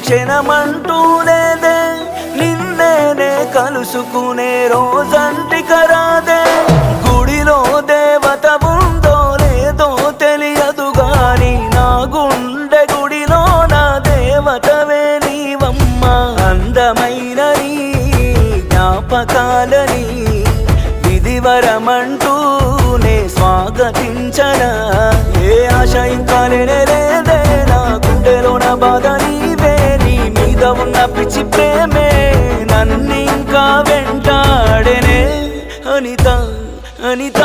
క్షణమంటూ లేదే నిన్నేనే కలుసుకునే రోజంటిక రాదే గుడిలో దేవత ఉందో లేదో తెలియదు గాని నా గుండె గుడిలో నా దేవతవే నీవమ్మ అందమైన నీ జ్ఞాపకాలని విధివరమంటూ నే స్వాగతించనా ఏ ఆశ ఇంకా లేదే నా గుండెలో నా బాధ నీవే నీ మీద ఉన్న పిచ్చి ప్రేమే నన్నింకా వెంటాడెనే అనిత అనిత